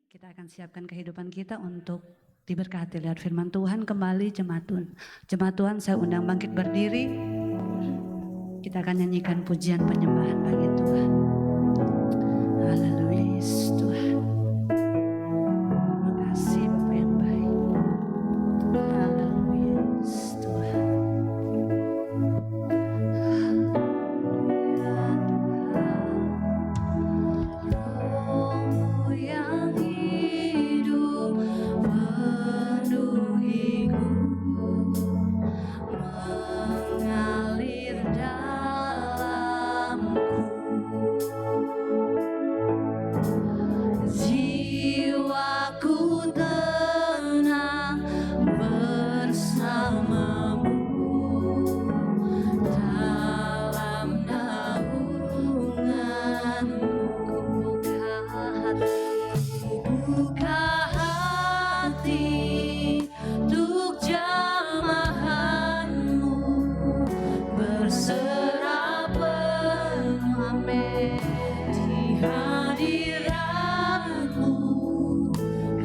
Kita akan siapkan kehidupan kita untuk diberkati lihat firman Tuhan kembali. Jemaat Tuhan, saya undang bangkit berdiri. Kita akan nyanyikan pujian penyembahan bagi Tuhan. Haleluya Yesus Tuhan. Terima kasih Bapa yang baik. Haleluya Yesus Tuhan. Roh yang hidup penuhiku, mengalir dalamku. Jiwaku tenang bersamamu dalam naunganmu. Buka hati untuk jamahanmu, berserah penuh, amin. Di hadiratmu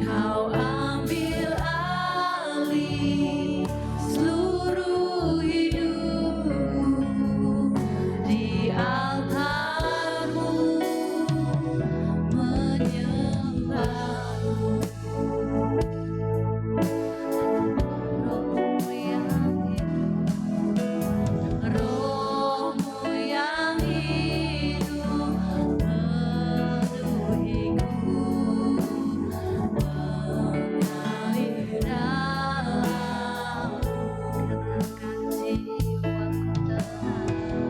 kau ambil alih seluruh hidupku. Di altarmu menyembahmu. Rohmu yang hidup, Rohmu yang hidup penuhiku, mengalir dalamku. Katakan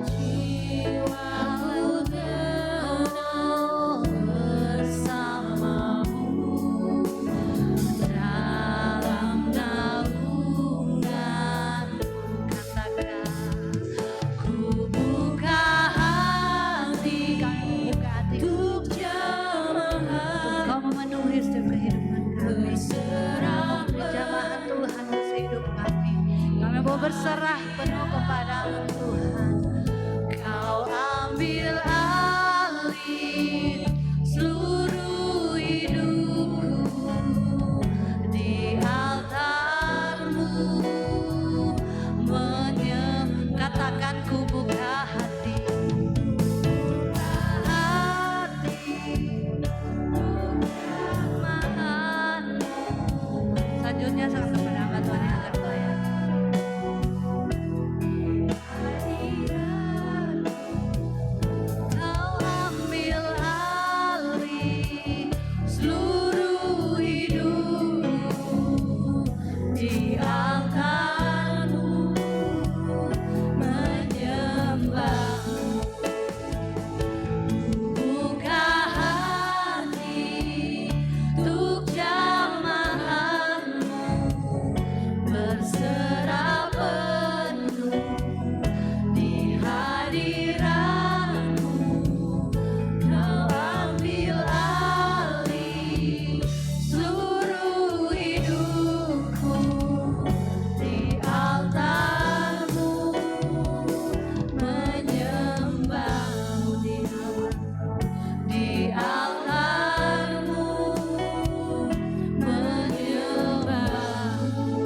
jiwaku tenang bersamamu dalam naunganmu. Katakan, ku buka hati untuk jamahan. Kau memenuhi setiap kehidupan kami. Berserah jamahan Tuhan sehidup kami. Kami mau berserah penuh kepadamu Tuhan. Kau ambil alih seluruh hidupku. Di altarmu katakan ku buka hati, jamahanmu. Selanjutnya sama-sama hamba Tuhan yang akan melayani. Kau ambil alih seluruh hidupku. Di altarmu menyembahmu. Buka hati untuk jamahanmu, berserah penuh di hadiratmu. Kau ambil alih seluruh hidupku. Di altarmu menyembahmu. Di altarmu menyembahmu.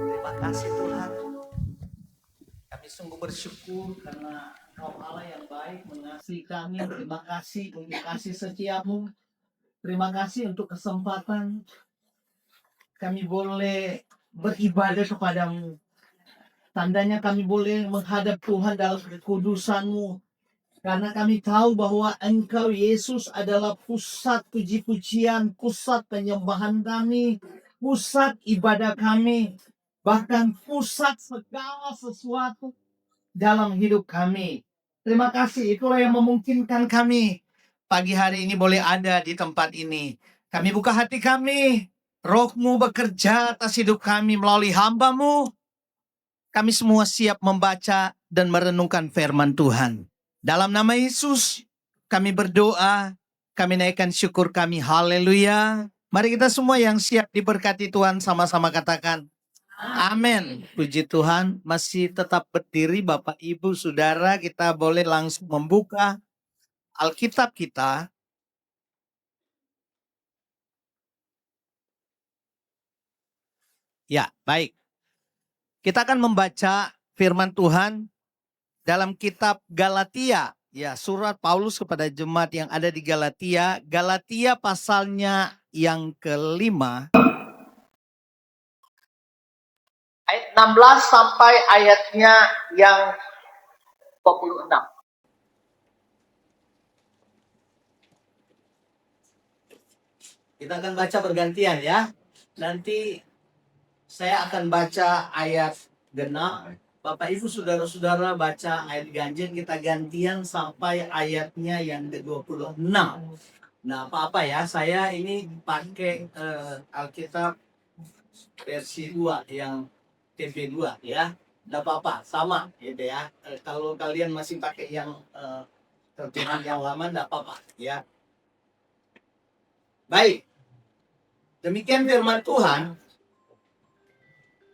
Terima kasih Tuhan. Kami sungguh bersyukur karena Engkau Allah yang baik mengasihi kami. Terima kasih untuk kasih setiamu. Terima kasih untuk kesempatan kami boleh beribadah kepadamu. Tandanya kami boleh menghadap Tuhan dalam kekudusan-Mu. Karena kami tahu bahwa Engkau Yesus adalah pusat puji-pujian, pusat penyembahan kami, pusat ibadah kami, bahkan pusat segala sesuatu dalam hidup kami. Terima kasih, itulah yang memungkinkan kami pagi hari ini boleh ada di tempat ini. Kami buka hati kami, Roh-Mu bekerja atas hidup kami melalui hamba-Mu. Kami semua siap membaca dan merenungkan firman Tuhan. Dalam nama Yesus, kami berdoa, kami naikkan syukur kami. Haleluya. Mari kita semua yang siap diberkati Tuhan sama-sama katakan, amin. Puji Tuhan, masih tetap berdiri Bapak Ibu Saudara, kita boleh langsung membuka Alkitab kita. Ya, baik. Kita akan membaca firman Tuhan dalam kitab Galatia. Ya, surat Paulus kepada jemaat yang ada di Galatia. Galatia pasalnya yang kelima. Ayat 16 sampai ayatnya yang 26. Kita akan baca bergantian ya. Nanti saya akan baca ayat genap. Bapak Ibu saudara-saudara baca ayat ganjil, kita gantian sampai ayatnya yang ke-26. Nah, apa-apa ya, saya ini pakai Alkitab versi 2 yang TP2 ya. Enggak apa-apa, sama gitu ya. Kalau kalian masih pakai yang terjemahan yang lama enggak apa-apa ya. Baik. Demikian firman Tuhan.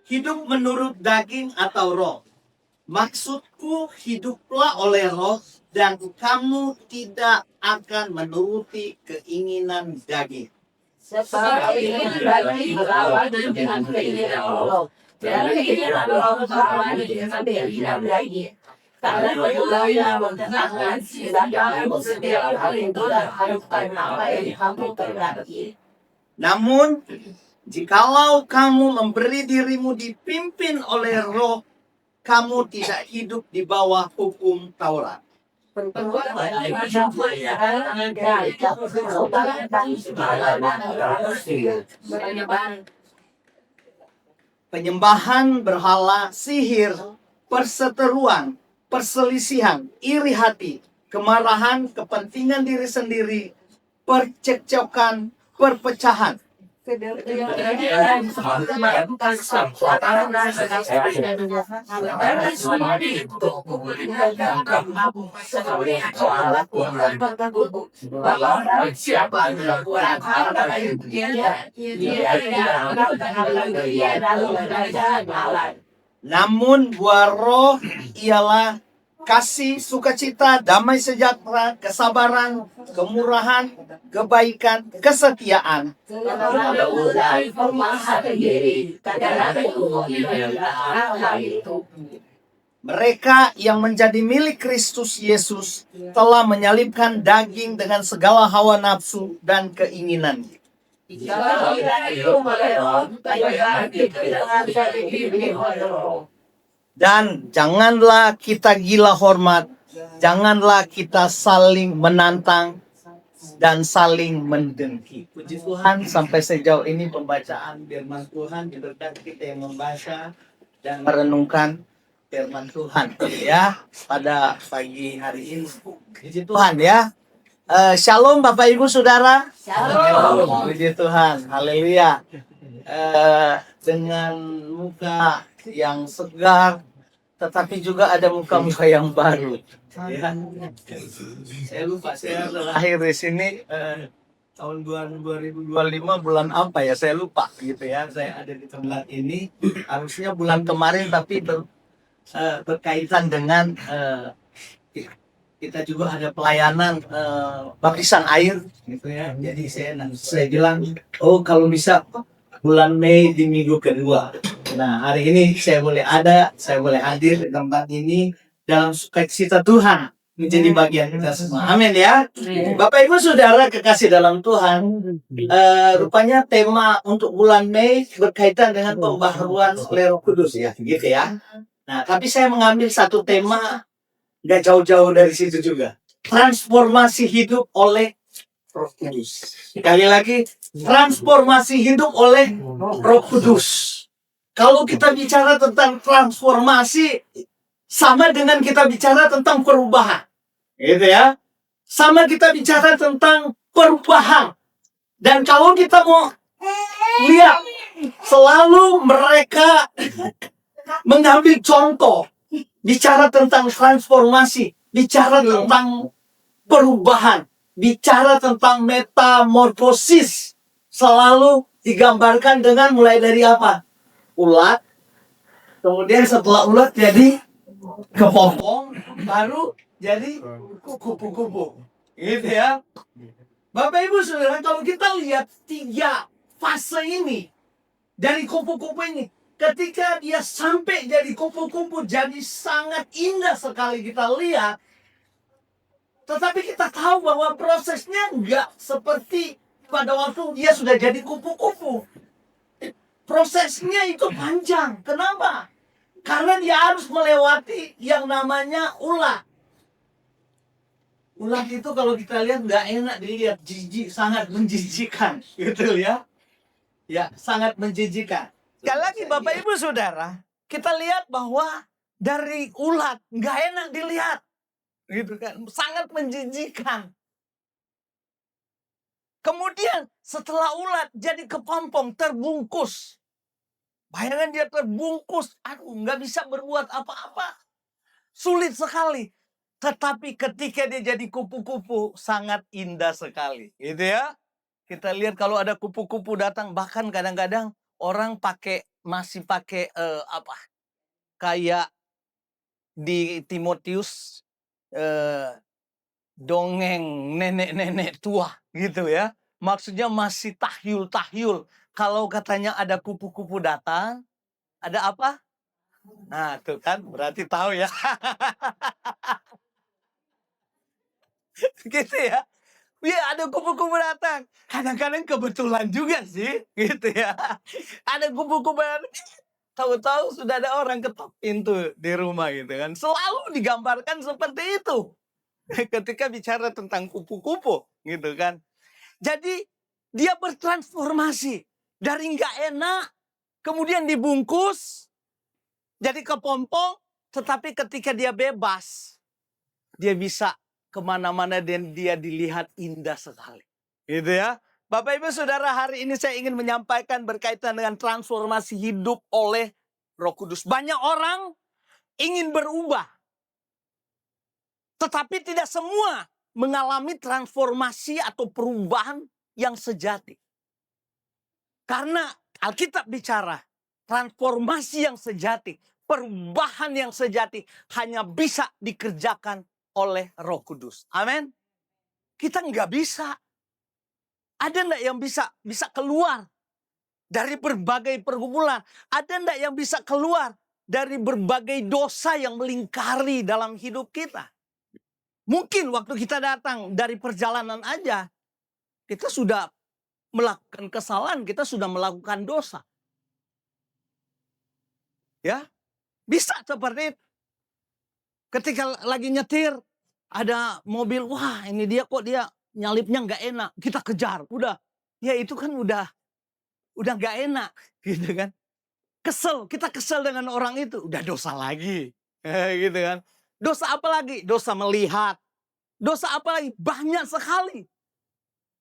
Hidup menurut daging atau roh. Maksudku, hiduplah oleh roh dan kamu tidak akan menuruti keinginan daging. Sebab ini bagi berlawan dengan keinginan roh. Dan keinginan roh berlawan dengan keinginan daging. Karena keduanya bertentangan, sedangkan setiap hal itu haruskan apa yang kamu perhati. Namun, jikalau kamu memberi dirimu dipimpin oleh roh, kamu tidak hidup di bawah hukum Taurat. Penyembahan berhala, sihir, perseteruan, perselisihan, iri hati, kemarahan, kepentingan diri sendiri, percekcokan, perpecahan. Namun buah roh ialah kasih, sukacita, damai sejahtera, kesabaran, kemurahan, kebaikan, kesetiaan. Mereka yang menjadi milik Kristus Yesus telah menyalibkan daging dengan segala hawa nafsu dan keinginannya. Dan janganlah kita gila hormat, janganlah kita saling menantang dan saling mendengki. Puji Tuhan, sampai sejauh ini pembacaan firman Tuhan, diberkati kita yang membaca dan merenungkan firman Tuhan ya pada pagi hari ini. Puji Tuhan ya. Shalom Bapak Ibu Saudara. Shalom. Puji Tuhan, haleluya. Dengan muka yang segar, tetapi juga ada muka-muka yang baru. Ya. Saya lupa, saya lahir di sini tahun 2025 bulan apa ya, saya lupa gitu ya. Saya ada di tempat ini, harusnya bulan kemarin, tapi berkaitan dengan kita juga ada pelayanan baptisan air gitu ya. Jadi saya bilang, oh kalau bisa bulan Mei di minggu kedua. Nah, hari ini saya boleh hadir di tempat ini dalam sukacita Tuhan menjadi bagian kita semua. Amin ya. Bapak Ibu Saudara kekasih dalam Tuhan, rupanya tema untuk bulan Mei berkaitan dengan pembaharuan oleh Roh Kudus ya, gitu ya. Nah, tapi saya mengambil satu tema nggak jauh-jauh dari situ juga. Transformasi hidup oleh Roh Kudus. Sekali lagi, transformasi hidup oleh Roh Kudus. Kalau kita bicara tentang transformasi, sama dengan kita bicara tentang perubahan. Gitu ya. Sama kita bicara tentang perubahan. Dan kalau kita mau lihat, selalu mereka mengambil contoh. Bicara tentang transformasi. Bicara tentang perubahan. Bicara tentang metamorfosis. Selalu digambarkan dengan mulai dari apa? Ulat. Kemudian setelah ulat jadi kepompong. Baru jadi kupu-kupu. Gitu ya. Bapak Ibu Saudara, kalau kita lihat 3 fase ini dari kupu-kupu ini, ketika dia sampai jadi kupu-kupu, jadi sangat indah sekali kita lihat. Tetapi kita tahu bahwa prosesnya nggak seperti pada waktu dia sudah jadi kupu-kupu. Prosesnya itu panjang. Kenapa? Karena dia harus melewati yang namanya ulat. Ulat itu kalau kita lihat nggak enak dilihat, jijik, sangat menjijikkan, gitu ya. Ya, sangat menjijikkan. Sekali lagi Bapak Ibu Saudara, kita lihat bahwa dari ulat nggak enak dilihat, gitu kan, sangat menjijikkan. Kemudian setelah ulat jadi kepompong, terbungkus. Bayangan dia terbungkus, aduh nggak bisa berbuat apa-apa. Sulit sekali. Tetapi ketika dia jadi kupu-kupu, sangat indah sekali. Gitu ya. Kita lihat kalau ada kupu-kupu datang, bahkan kadang-kadang orang masih pakai kayak di Timotius, dongeng nenek-nenek tua gitu ya. Maksudnya masih tahyul-tahyul. Kalau katanya ada kupu-kupu datang, ada apa? Nah, tuh kan berarti tahu ya. Gitu ya. Ya, ada kupu-kupu datang. Kadang-kadang kebetulan juga sih, gitu ya. Ada kupu-kupu datang, tahu-tahu sudah ada orang ketok pintu di rumah gitu kan. Selalu digambarkan seperti itu. Ketika bicara tentang kupu-kupu, gitu kan. Jadi dia bertransformasi dari nggak enak, kemudian dibungkus, jadi kepompong, tetapi ketika dia bebas, dia bisa kemana-mana dan dia dilihat indah sekali. Gitu ya. Bapak Ibu Saudara, hari ini saya ingin menyampaikan berkaitan dengan transformasi hidup oleh Roh Kudus. Banyak orang ingin berubah, tetapi tidak semua mengalami transformasi atau perubahan yang sejati. Karena Alkitab bicara transformasi yang sejati, perubahan yang sejati hanya bisa dikerjakan oleh Roh Kudus. Amin. Kita nggak bisa. Ada nggak yang bisa keluar dari berbagai pergumulan? Ada nggak yang bisa keluar dari berbagai dosa yang melingkari dalam hidup kita? Mungkin waktu kita datang dari perjalanan aja, kita sudah melakukan kesalahan, kita sudah melakukan dosa. Ya, bisa seperti itu. Ketika lagi nyetir, ada mobil, wah ini dia kok dia nyalipnya nggak enak, kita kejar, udah. Ya itu kan udah nggak enak, gitu kan. Kita kesel dengan orang itu, udah dosa lagi, gitu kan. Dosa apa lagi? Dosa melihat. Dosa apa lagi? Banyak sekali.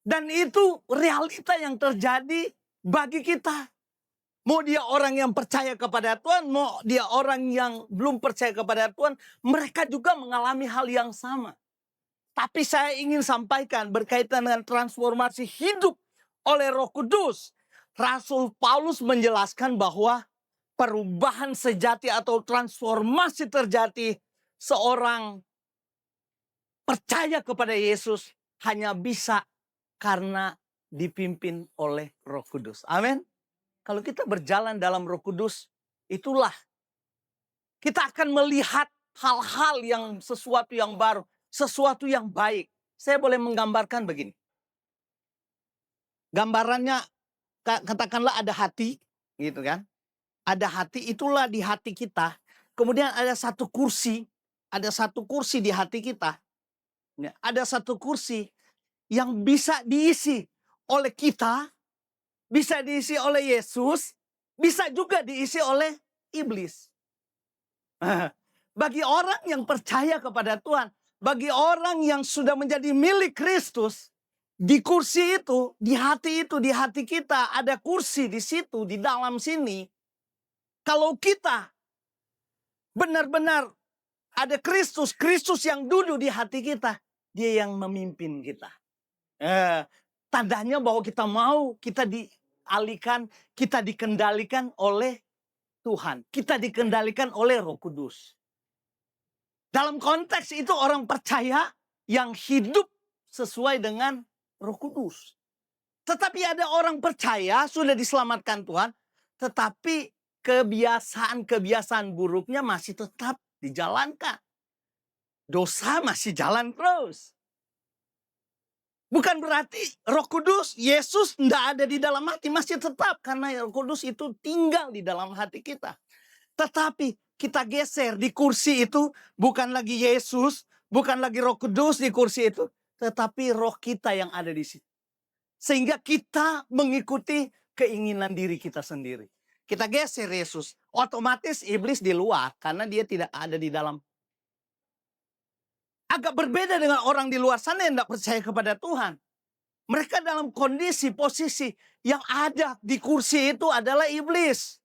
Dan itu realita yang terjadi bagi kita. Mau dia orang yang percaya kepada Tuhan, mau dia orang yang belum percaya kepada Tuhan, mereka juga mengalami hal yang sama. Tapi saya ingin sampaikan berkaitan dengan transformasi hidup oleh Roh Kudus. Rasul Paulus menjelaskan bahwa perubahan sejati atau transformasi terjadi seorang percaya kepada Yesus hanya bisa karena dipimpin oleh Roh Kudus. Amin. Kalau kita berjalan dalam Roh Kudus, itulah kita akan melihat hal-hal yang sesuatu yang baru, sesuatu yang baik. Saya boleh menggambarkan begini. Gambarannya katakanlah ada hati, gitu kan? Ada hati, itulah di hati kita. Kemudian ada satu kursi di hati kita. Ada satu kursi yang bisa diisi oleh kita, bisa diisi oleh Yesus, bisa juga diisi oleh iblis. Bagi orang yang percaya kepada Tuhan, bagi orang yang sudah menjadi milik Kristus, di kursi itu, di hati kita ada kursi di situ, di dalam sini. Kalau kita benar-benar ada Kristus yang duduk di hati kita, dia yang memimpin kita. Tandanya bahwa kita dialihkan, kita dikendalikan oleh Tuhan. Kita dikendalikan oleh Roh Kudus. Dalam konteks itu orang percaya yang hidup sesuai dengan Roh Kudus. Tetapi ada orang percaya sudah diselamatkan Tuhan, tetapi kebiasaan-kebiasaan buruknya masih tetap dijalankan. Dosa masih jalan terus. Bukan berarti Roh Kudus, Yesus tidak ada di dalam hati, masih tetap. Karena Roh Kudus itu tinggal di dalam hati kita. Tetapi kita geser di kursi itu, bukan lagi Yesus, bukan lagi Roh Kudus di kursi itu, tetapi roh kita yang ada di situ. Sehingga kita mengikuti keinginan diri kita sendiri. Kita geser Yesus, otomatis iblis di luar karena dia tidak ada di dalam. Agak berbeda dengan orang di luar sana yang tidak percaya kepada Tuhan. Mereka dalam kondisi, posisi yang ada di kursi itu adalah iblis.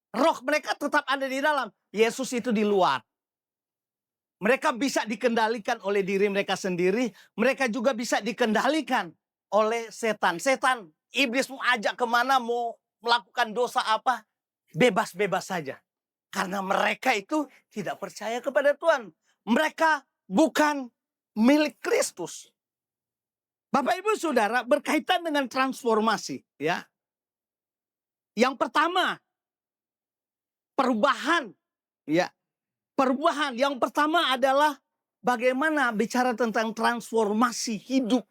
Roh mereka tetap ada di dalam. Yesus itu di luar. Mereka bisa dikendalikan oleh diri mereka sendiri. Mereka juga bisa dikendalikan oleh setan. Setan, iblis mau ajak kemana, mau melakukan dosa apa, bebas-bebas saja. Karena mereka itu tidak percaya kepada Tuhan. Mereka bukan milik Kristus. Bapak Ibu Saudara, berkaitan dengan transformasi, ya. Yang pertama, perubahan, ya. Perubahan yang pertama adalah bagaimana bicara tentang transformasi hidup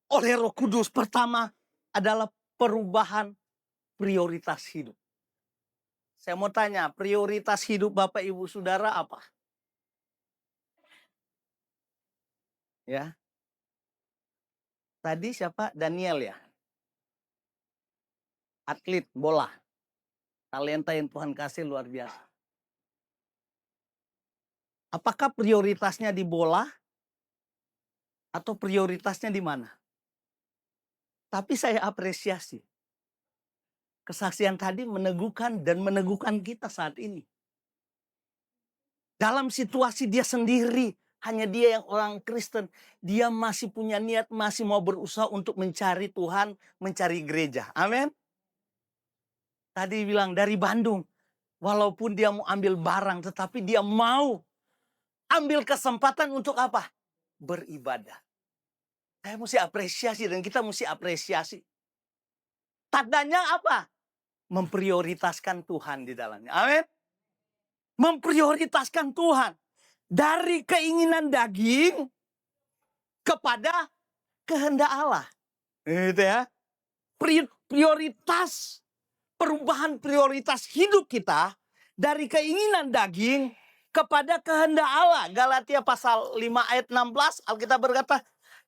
oleh Roh Kudus. Pertama adalah perubahan prioritas hidup. Saya mau tanya, prioritas hidup Bapak Ibu Saudara apa? Ya. Tadi siapa? Daniel ya. Atlet bola. Talenta yang Tuhan kasih luar biasa. Apakah prioritasnya di bola? Atau prioritasnya di mana? Tapi saya apresiasi. Kesaksian tadi meneguhkan dan meneguhkan kita saat ini. Dalam situasi dia sendiri. Hanya dia yang orang Kristen. Dia masih punya niat, masih mau berusaha untuk mencari Tuhan, mencari gereja. Amin. Tadi bilang dari Bandung. Walaupun dia mau ambil barang, tetapi dia mau ambil kesempatan untuk apa? Beribadah. Saya mesti apresiasi dan kita mesti apresiasi. Tandanya apa? Memprioritaskan Tuhan di dalamnya. Amin. Memprioritaskan Tuhan. Dari keinginan daging kepada kehendak Allah. Gitu ya. Prioritas, perubahan prioritas hidup kita dari keinginan daging kepada kehendak Allah. Galatia pasal 5 ayat 16, Alkitab berkata,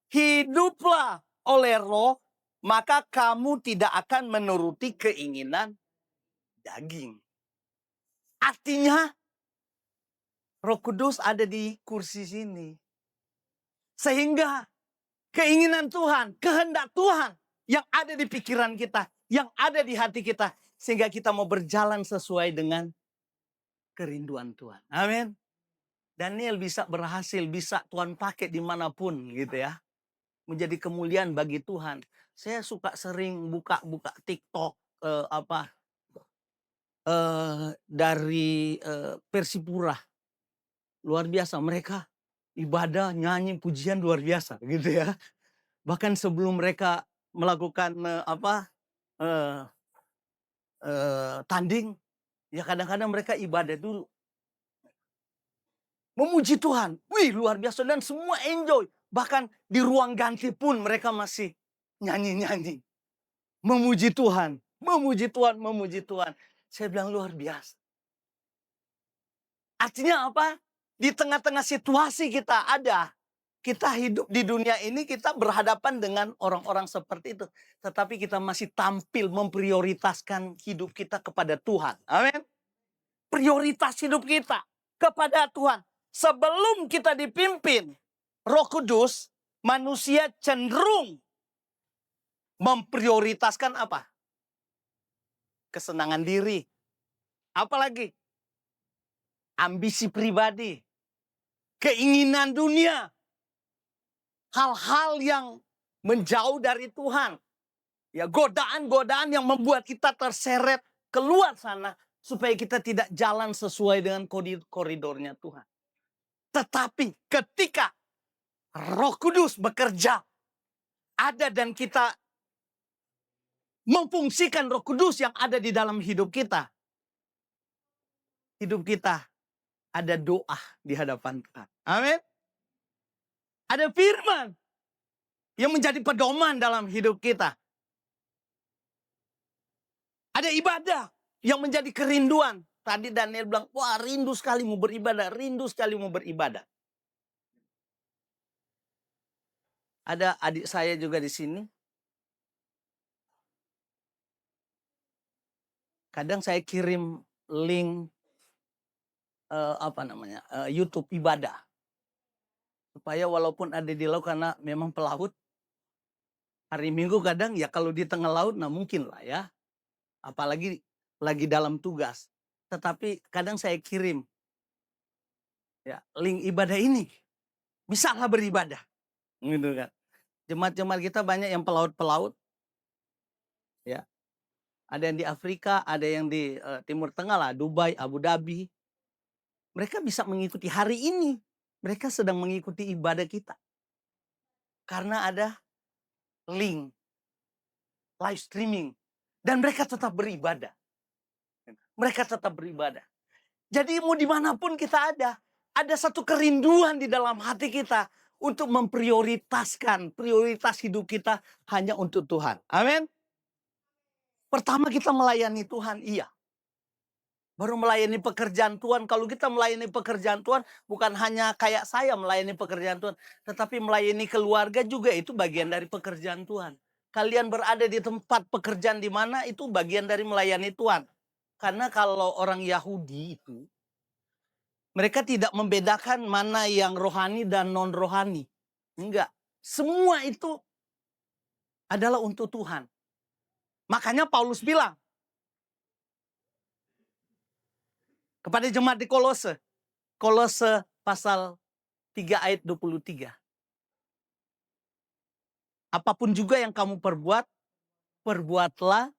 hiduplah oleh roh, maka kamu tidak akan menuruti keinginan daging. Artinya, Roh Kudus ada di kursi sini. Sehingga keinginan Tuhan, kehendak Tuhan yang ada di pikiran kita, yang ada di hati kita. Sehingga kita mau berjalan sesuai dengan kerinduan Tuhan. Amin. Daniel bisa berhasil, bisa Tuhan pakai dimanapun gitu ya. Menjadi kemuliaan bagi Tuhan. Saya suka sering buka TikTok dari Persipura. Luar biasa, mereka ibadah, nyanyi, pujian luar biasa gitu ya. Bahkan sebelum mereka melakukan tanding, ya kadang-kadang mereka ibadah dulu. Memuji Tuhan, wih luar biasa dan semua enjoy. Bahkan di ruang ganti pun mereka masih nyanyi-nyanyi. Memuji Tuhan, memuji Tuhan, memuji Tuhan. Saya bilang luar biasa. Artinya apa? Di tengah-tengah situasi kita hidup di dunia ini, kita berhadapan dengan orang-orang seperti itu. Tetapi kita masih tampil memprioritaskan hidup kita kepada Tuhan. Amin. Prioritas hidup kita kepada Tuhan. Sebelum kita dipimpin Roh Kudus, manusia cenderung memprioritaskan apa? Kesenangan diri. Apalagi? Ambisi pribadi. Keinginan dunia. Hal-hal yang menjauh dari Tuhan. Ya, godaan-godaan yang membuat kita terseret keluar sana. Supaya kita tidak jalan sesuai dengan koridornya Tuhan. Tetapi ketika Roh Kudus bekerja. Ada dan kita memfungsikan Roh Kudus yang ada di dalam hidup kita. Hidup kita ada doa di hadapan Tuhan. Amin. Ada firman yang menjadi pedoman dalam hidup kita. Ada ibadah yang menjadi kerinduan. Tadi Daniel bilang, wah rindu sekali mau beribadah, rindu sekali mau beribadah. Ada adik saya juga di sini. Kadang saya kirim link YouTube ibadah. Supaya walaupun ada di laut karena memang pelaut. Hari Minggu kadang ya kalau di tengah laut nah mungkin lah ya. Apalagi lagi dalam tugas. Tetapi kadang saya kirim ya link ibadah ini. Bisalah beribadah. Gitu kan. Jemaat-jemaat kita banyak yang pelaut-pelaut. Ya. Ada yang di Afrika, ada yang di Timur Tengah lah, Dubai, Abu Dhabi. Mereka bisa mengikuti hari ini. Mereka sedang mengikuti ibadah kita. Karena ada link, live streaming. Dan mereka tetap beribadah. Mereka tetap beribadah. Jadi mau dimanapun kita ada satu kerinduan di dalam hati kita untuk memprioritaskan prioritas hidup kita hanya untuk Tuhan. Amin. Pertama kita melayani Tuhan, iya. Baru melayani pekerjaan Tuhan. Kalau kita melayani pekerjaan Tuhan, bukan hanya kayak saya melayani pekerjaan Tuhan, tetapi melayani keluarga juga itu bagian dari pekerjaan Tuhan. Kalian berada di tempat pekerjaan di mana itu bagian dari melayani Tuhan. Karena kalau orang Yahudi itu, mereka tidak membedakan mana yang rohani dan non-rohani. Enggak. Semua itu adalah untuk Tuhan. Makanya Paulus bilang kepada jemaat di Kolose. Kolose pasal 3 ayat 23. Apapun juga yang kamu perbuat, perbuatlah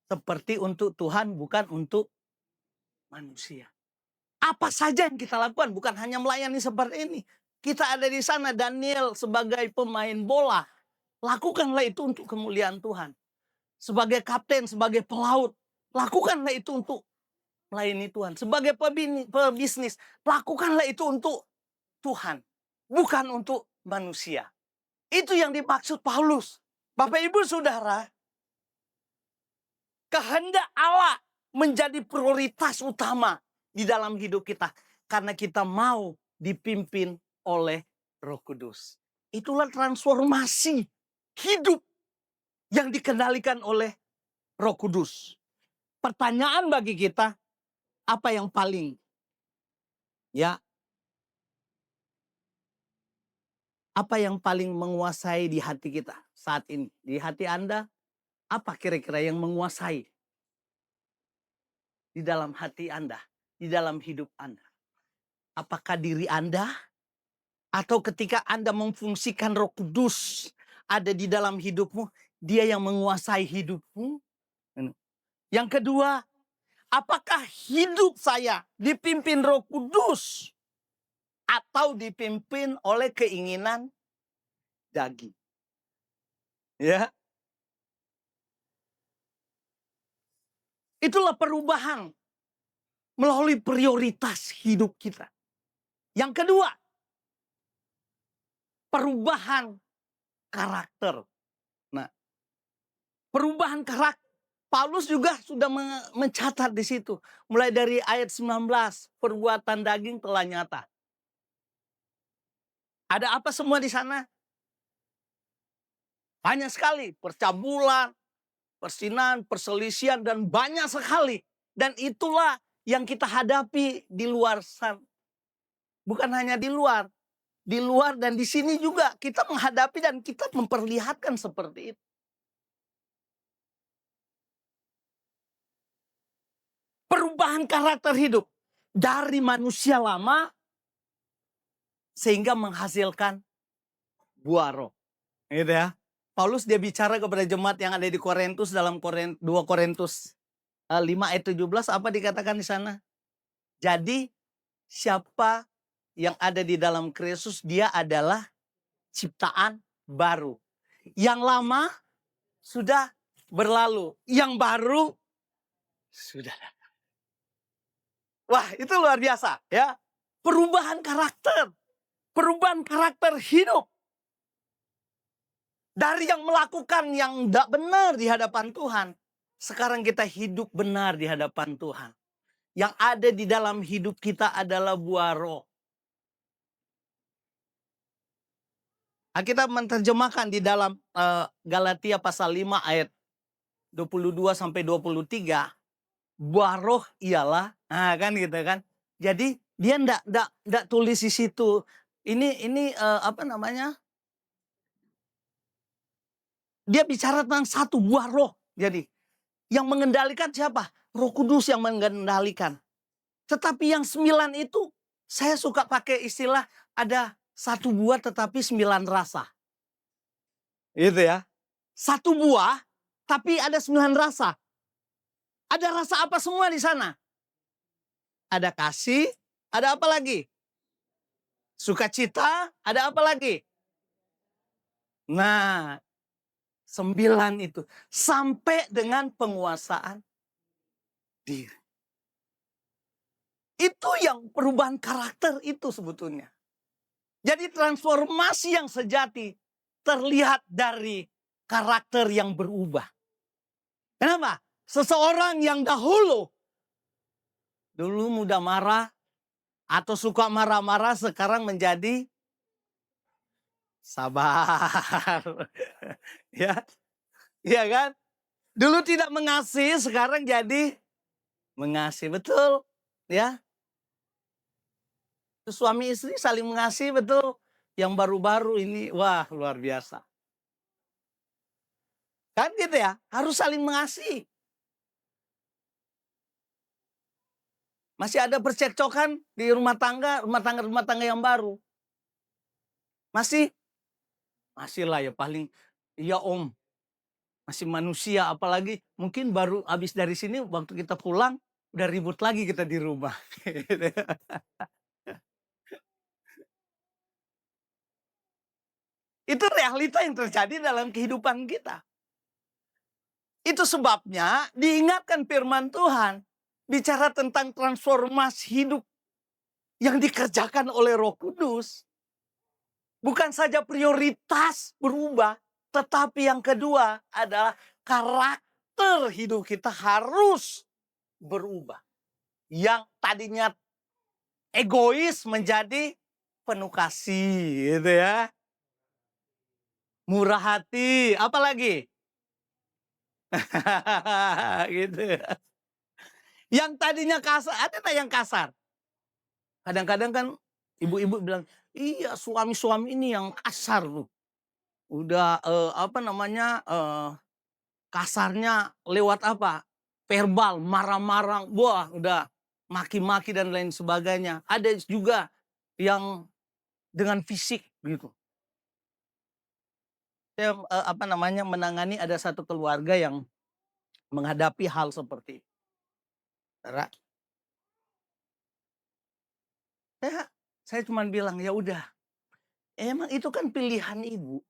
seperti untuk Tuhan, bukan untuk manusia. Apa saja yang kita lakukan, bukan hanya melayani seperti ini. Kita ada di sana, Daniel sebagai pemain bola. Lakukanlah itu untuk kemuliaan Tuhan. Sebagai kapten, sebagai pelaut, lakukanlah itu untuk melayani Tuhan. Sebagai pebisnis, lakukanlah itu untuk Tuhan. Bukan untuk manusia. Itu yang dimaksud Paulus. Bapak Ibu Saudara, kehendak Allah menjadi prioritas utama di dalam hidup kita. Karena kita mau dipimpin oleh Roh Kudus. Itulah transformasi hidup yang dikendalikan oleh Roh Kudus. Pertanyaan bagi kita, apa yang paling apa yang paling menguasai di hati kita saat ini? Di hati Anda, apa kira-kira yang menguasai di dalam hati Anda, di dalam hidup Anda? Apakah diri Anda? Atau ketika Anda memfungsikan Roh Kudus ada di dalam hidupmu, Dia yang menguasai hidupmu? Yang kedua, apakah hidup saya dipimpin Roh Kudus atau dipimpin oleh keinginan daging? Ya. Itulah perubahan melalui prioritas hidup kita. Yang kedua, perubahan karakter. Nah, perubahan karakter Paulus juga sudah mencatat di situ. Mulai dari ayat 19, perbuatan daging telah nyata. Ada apa semua di sana? Banyak sekali, percabulan, persinahan, perselisihan, dan banyak sekali. Dan itulah yang kita hadapi di luar sana. Bukan hanya di luar dan di sini juga kita menghadapi dan kita memperlihatkan seperti itu. Perubahan karakter hidup dari manusia lama sehingga menghasilkan buah roh. Gitu ya. Paulus dia bicara kepada jemaat yang ada di Korintus dalam 2 Korintus 5 ayat 17, apa dikatakan di sana? Jadi siapa yang ada di dalam Kristus, dia adalah ciptaan baru. Yang lama sudah berlalu, yang baru sudah. Wah, itu luar biasa ya. Perubahan karakter hidup. Dari yang melakukan yang tidak benar di hadapan Tuhan, sekarang kita hidup benar di hadapan Tuhan. Yang ada di dalam hidup kita adalah buah roh. Kita menerjemahkan di dalam Galatia pasal 5 ayat 22 sampai 23. Buah roh ialah, kan gitu kan. Jadi dia enggak tulis di situ. Ini apa namanya? Dia bicara tentang satu buah roh. Jadi yang mengendalikan siapa? Roh Kudus yang mengendalikan. Tetapi yang 9 itu saya suka pakai istilah ada satu buah tetapi 9 rasa. Gitu ya. Satu buah tapi ada 9 rasa. Ada rasa apa semua di sana? Ada kasih, ada apa lagi? Sukacita, ada apa lagi? Nah, 9 itu. Sampai dengan penguasaan diri. Itu yang perubahan karakter itu sebetulnya. Jadi transformasi yang sejati terlihat dari karakter yang berubah. Kenapa? Seseorang yang dulu mudah marah atau suka marah-marah sekarang menjadi sabar. Ya. Iya kan? Dulu tidak mengasihi, sekarang jadi mengasihi. Betul. Ya. Suami istri saling mengasihi, betul. Yang baru-baru ini, wah luar biasa. Kan gitu ya, harus saling mengasihi. Masih ada percekcokan di rumah tangga yang baru. Masih lah ya paling, ya om. Masih manusia, apalagi mungkin baru habis dari sini waktu kita pulang, udah ribut lagi kita di rumah. Itu realita yang terjadi dalam kehidupan kita. Itu sebabnya diingatkan firman Tuhan. Bicara tentang transformasi hidup yang dikerjakan oleh Roh Kudus. Bukan saja prioritas berubah. Tetapi yang kedua adalah karakter hidup kita harus berubah. Yang tadinya egois menjadi penuh kasih. Gitu ya. Murah hati. Apa lagi? Gitu. Yang tadinya kasar, ada tak yang kasar? Kadang-kadang kan ibu-ibu bilang, iya suami-suami ini yang kasar loh. Udah kasarnya lewat apa? Verbal, marah-marah, wah udah maki-maki dan lain sebagainya. Ada juga yang dengan fisik gitu. Saya menangani ada satu keluarga yang menghadapi hal seperti itu. Saya cuma bilang ya udah, emang itu kan pilihan ibu.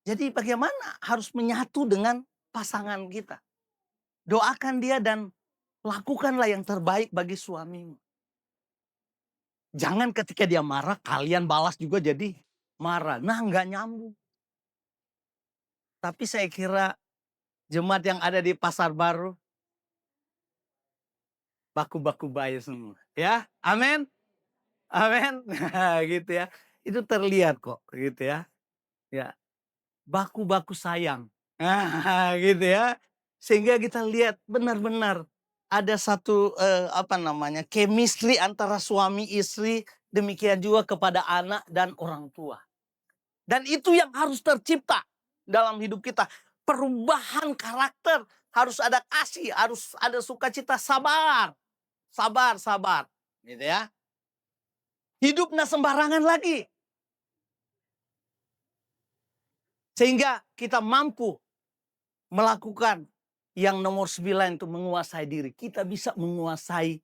Jadi bagaimana harus menyatu dengan pasangan kita. Doakan dia dan lakukanlah yang terbaik bagi suamimu. Jangan ketika dia marah kalian balas juga jadi marah. Nah nggak nyambung. Tapi saya kira jemaat yang ada di Pasar Baru baku-baku baik semua. Ya, amin. Amin. Gitu ya. Itu terlihat kok gitu ya. Ya. Baku-baku sayang. Gitu ya. Sehingga kita lihat benar-benar ada satu chemistry antara suami istri, demikian juga kepada anak dan orang tua. Dan itu yang harus tercipta dalam hidup kita. Perubahan karakter, harus ada kasih, harus ada sukacita, sabar. Sabar. Gitu ya. Hidup nggak sembarangan lagi. Sehingga kita mampu melakukan yang nomor 9 itu menguasai diri. Kita bisa menguasai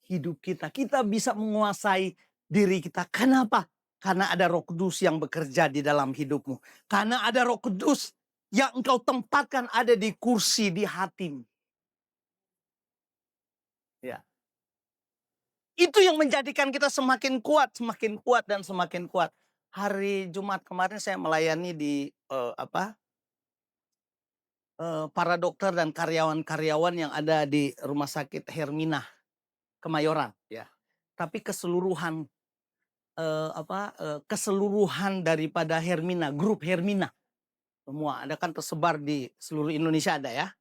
hidup kita. Kita bisa menguasai diri kita. Kenapa? Karena ada Roh Kudus yang bekerja di dalam hidupmu. Karena ada Roh Kudus yang engkau tempatkan ada di kursi di hatimu. Ya. Itu yang menjadikan kita semakin kuat dan semakin kuat. Hari Jumat kemarin saya melayani di para dokter dan karyawan-karyawan yang ada di Rumah Sakit Hermina Kemayoran, ya. Tapi keseluruhan keseluruhan daripada Hermina, grup Hermina semua ada kan tersebar di seluruh Indonesia ada ya.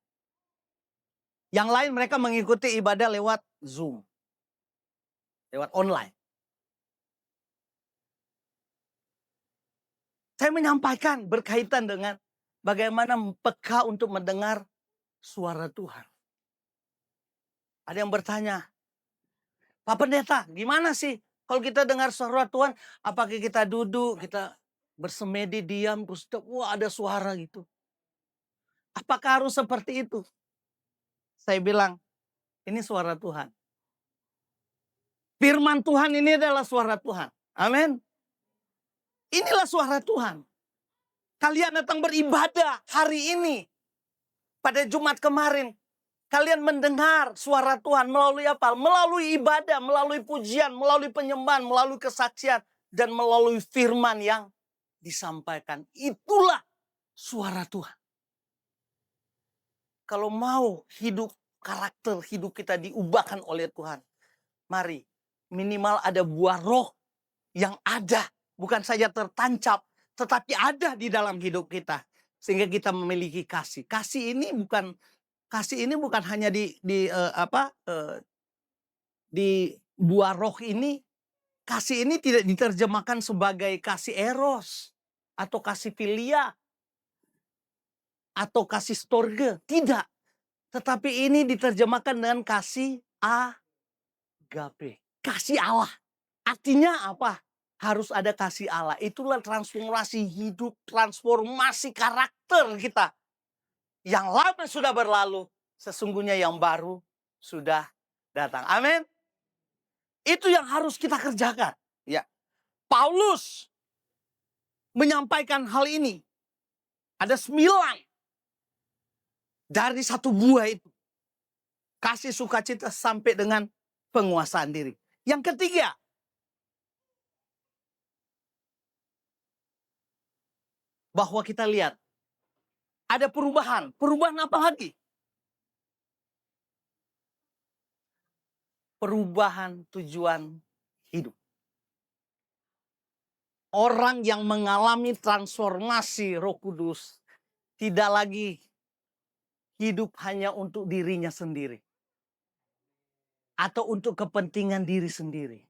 Yang lain mereka mengikuti ibadah lewat Zoom, lewat online. Saya menyampaikan berkaitan dengan bagaimana peka untuk mendengar suara Tuhan. Ada yang bertanya, Pak Pendeta, gimana sih kalau kita dengar suara Tuhan? Apakah kita duduk, kita bersemedi, diam, terus wah ada suara gitu? Apakah harus seperti itu? Saya bilang, ini suara Tuhan. Firman Tuhan ini adalah suara Tuhan. Amin. Inilah suara Tuhan. Kalian datang beribadah hari ini. Pada Jumat kemarin. Kalian mendengar suara Tuhan melalui apa? Melalui ibadah, melalui pujian, melalui penyembahan, melalui kesaksian. Dan melalui firman yang disampaikan. Itulah suara Tuhan. Kalau mau karakter hidup kita diubahkan oleh Tuhan. Mari, minimal ada buah roh yang ada. Bukan saja tertancap, tetapi ada di dalam hidup kita. Sehingga kita memiliki kasih. Kasih ini bukan hanya di buah roh ini. Kasih ini tidak diterjemahkan sebagai kasih eros. Atau kasih filia. Atau kasih storge. Tidak. Tetapi ini diterjemahkan dengan kasih agape. Kasih Allah. Artinya apa? Harus ada kasih Allah. Itulah transformasi hidup, transformasi karakter kita. Yang lama sudah berlalu, sesungguhnya yang baru sudah datang. Amin. Itu yang harus kita kerjakan. Ya. Paulus menyampaikan hal ini. Ada 9 dari satu buah itu. Kasih, sukacita sampai dengan penguasaan diri. Yang ketiga, bahwa kita lihat ada perubahan. Perubahan apa lagi? Perubahan tujuan hidup. Orang yang mengalami transformasi Roh Kudus tidak lagi hidup hanya untuk dirinya sendiri. Atau untuk kepentingan diri sendiri.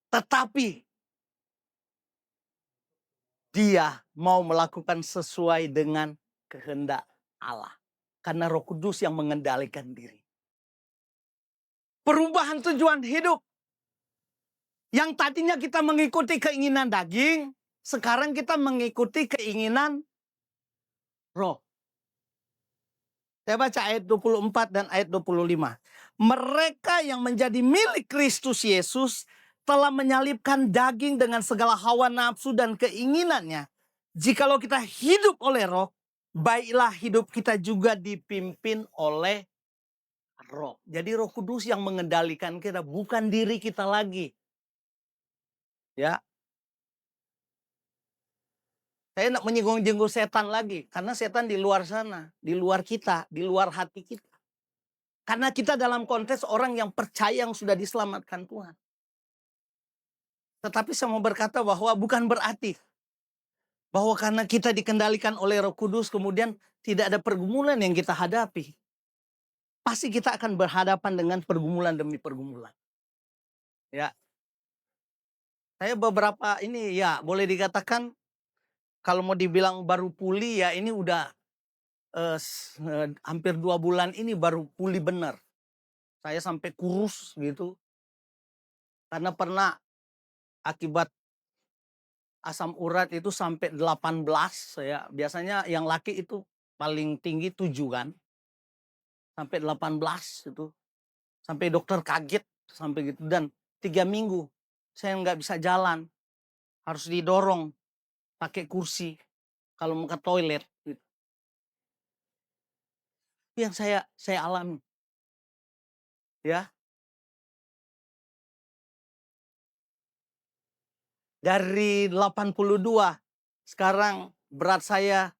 Tetapi dia mau melakukan sesuai dengan kehendak Allah. Karena Roh Kudus yang mengendalikan diri. Perubahan tujuan hidup. Yang tadinya kita mengikuti keinginan daging, sekarang kita mengikuti keinginan roh. Saya baca ayat 24 dan ayat 25. Mereka yang menjadi milik Kristus Yesus telah menyalibkan daging dengan segala hawa nafsu dan keinginannya. Jikalau kita hidup oleh roh, baiklah hidup kita juga dipimpin oleh roh. Jadi Roh Kudus yang mengendalikan kita, bukan diri kita lagi. Ya. Saya tidak menyinggung-jinggung setan lagi. Karena setan di luar sana. Di luar kita. Di luar hati kita. Karena kita dalam konteks orang yang percaya yang sudah diselamatkan Tuhan. Tetapi saya mau berkata bahwa bukan berarti. Bahwa karena kita dikendalikan oleh Roh Kudus. Kemudian tidak ada pergumulan yang kita hadapi. Pasti kita akan berhadapan dengan pergumulan demi pergumulan. Ya. Saya beberapa ini ya boleh dikatakan. Kalau mau dibilang baru pulih ya ini udah hampir 2 bulan ini baru pulih benar. Saya sampai kurus gitu. Karena pernah akibat asam urat itu sampai 18. Ya. Biasanya yang laki itu paling tinggi 7 kan. Sampai 18 itu. Sampai dokter kaget. sampai gitu. Dan 3 minggu saya nggak bisa jalan, harus didorong pakai kursi kalau mau ke toilet. Gitu. Yang saya alami, ya. Dari 82, sekarang berat saya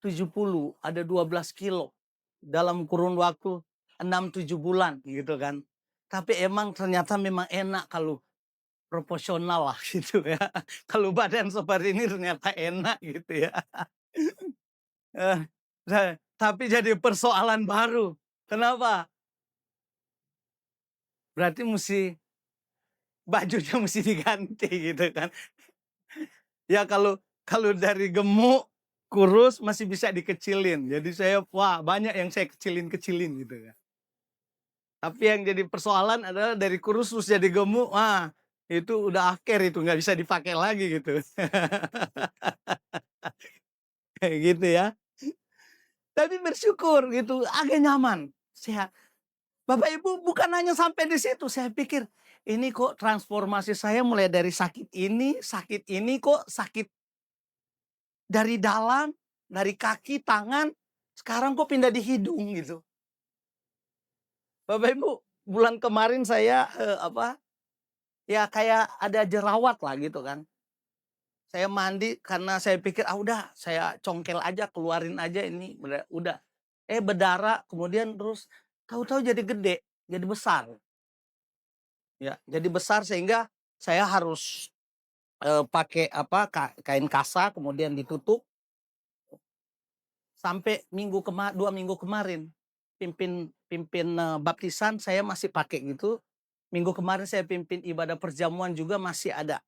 70, ada 12 kilo. Dalam kurun waktu 6-7 bulan gitu kan. Tapi emang ternyata memang enak kalau proporsional lah gitu ya. Kalau badan seperti ini ternyata enak gitu ya. Eh, tapi jadi persoalan baru. Kenapa? Berarti bajunya mesti diganti gitu kan. Ya kalau kalau dari gemuk, kurus masih bisa dikecilin. Jadi saya banyak yang saya kecilin gitu kan. Tapi yang jadi persoalan adalah dari kurus terus jadi gemuk, itu udah akhir, itu nggak bisa dipakai lagi gitu. Kayak gitu ya. Tapi bersyukur gitu, agak nyaman, sehat. Bapak Ibu bukan hanya sampai di situ, saya pikir ini kok transformasi saya mulai dari sakit ini kok sakit dari dalam, dari kaki, tangan, sekarang kok pindah di hidung gitu. Bapak Ibu, bulan kemarin saya ya kayak ada jerawat lah gitu kan. Saya mandi karena saya pikir udah saya congkel aja, keluarin aja ini udah. Berdarah kemudian terus tahu-tahu jadi gede, jadi besar. Ya, jadi besar sehingga saya harus pakai kain kasa kemudian ditutup sampai 2 minggu kemarin pimpin baptisan saya masih pakai gitu. Minggu kemarin saya pimpin ibadah perjamuan juga masih ada.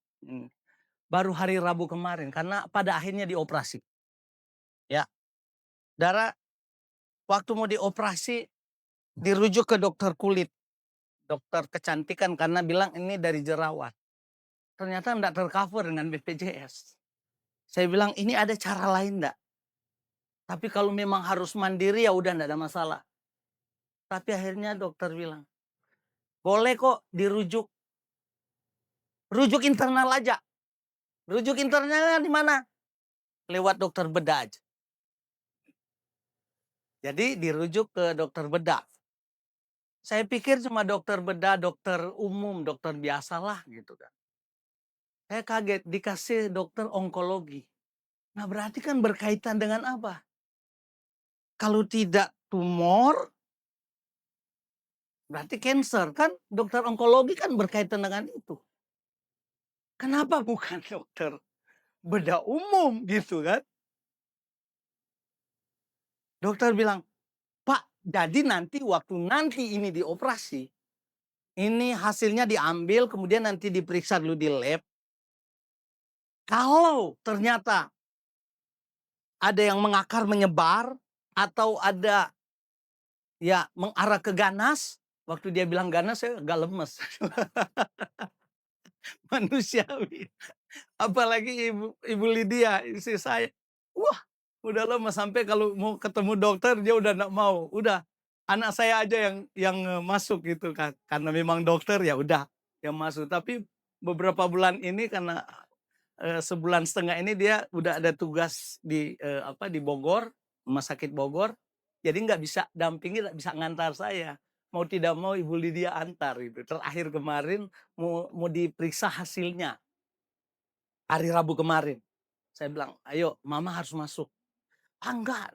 Baru hari Rabu kemarin karena pada akhirnya dioperasi. Ya. Dara waktu mau dioperasi dirujuk ke dokter kulit. Dokter kecantikan karena bilang ini dari jerawat. Ternyata enggak tercover dengan BPJS. Saya bilang ini ada cara lain enggak? Tapi kalau memang harus mandiri ya udah enggak ada masalah. Tapi akhirnya dokter bilang, boleh kok dirujuk. Rujuk internal aja. Rujuk internalnya di mana? Lewat dokter bedah aja. Jadi dirujuk ke dokter bedah. Saya pikir cuma dokter bedah, dokter umum, dokter biasalah gitu kan. Saya kaget dikasih dokter onkologi. Nah berarti kan berkaitan dengan apa? Kalau tidak tumor, berarti cancer kan? Dokter onkologi kan berkaitan dengan itu. Kenapa bukan dokter bedah umum gitu kan? Dokter bilang, Pak, jadi nanti waktu ini dioperasi, ini hasilnya diambil, kemudian nanti diperiksa dulu di lab. Kalau ternyata ada yang mengakar menyebar, atau ada ya mengarah ke ganas, waktu dia bilang ganas saya agak lemes. Manusiawi. Apalagi Ibu Lydia, istri saya. Wah, udah lama sampai kalau mau ketemu dokter dia udah enggak mau. Udah anak saya aja yang masuk gitu kan. Karena memang dokter ya udah yang masuk. Tapi beberapa bulan ini karena sebulan setengah ini dia udah ada tugas di Bogor, Rumah Sakit Bogor. Jadi nggak bisa dampingi, nggak bisa ngantar saya. Mau tidak mau Ibu Lydia antar gitu. Terakhir kemarin mau diperiksa hasilnya. Hari Rabu kemarin. Saya bilang, ayo mama harus masuk. Enggak.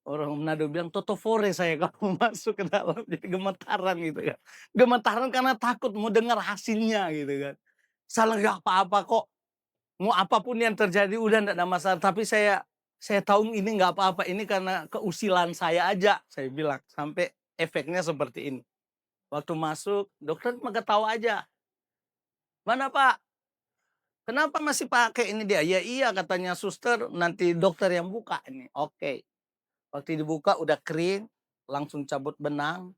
Orang Manado bilang, totofore saya kalau masuk ke dalam. Jadi gemetaran gitu ya. Gemetaran karena takut mau dengar hasilnya gitu kan. Salah nggak apa-apa kok. Mau apapun yang terjadi udah enggak ada masalah. Tapi saya tahu ini nggak apa-apa. Ini karena keusilan saya aja. Saya bilang, sampai efeknya seperti ini. Waktu masuk, dokter mah ketawa aja. Mana Pak? Kenapa masih pakai ini dia? Ya iya katanya suster, nanti dokter yang buka ini. Oke. Waktu dibuka udah kering, langsung cabut benang.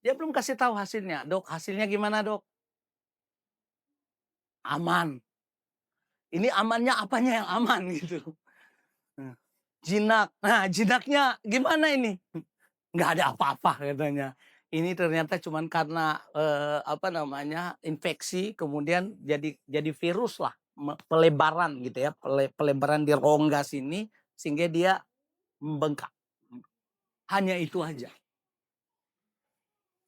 Dia belum kasih tahu hasilnya. Dok, hasilnya gimana dok? Aman. Ini amannya apanya yang aman gitu. Jinak. Nah jinaknya gimana ini? Nggak ada apa-apa katanya. ini ternyata cuman karena infeksi, kemudian jadi virus lah, pelebaran gitu ya, pelebaran di rongga sini sehingga dia membengkak. Hanya itu aja.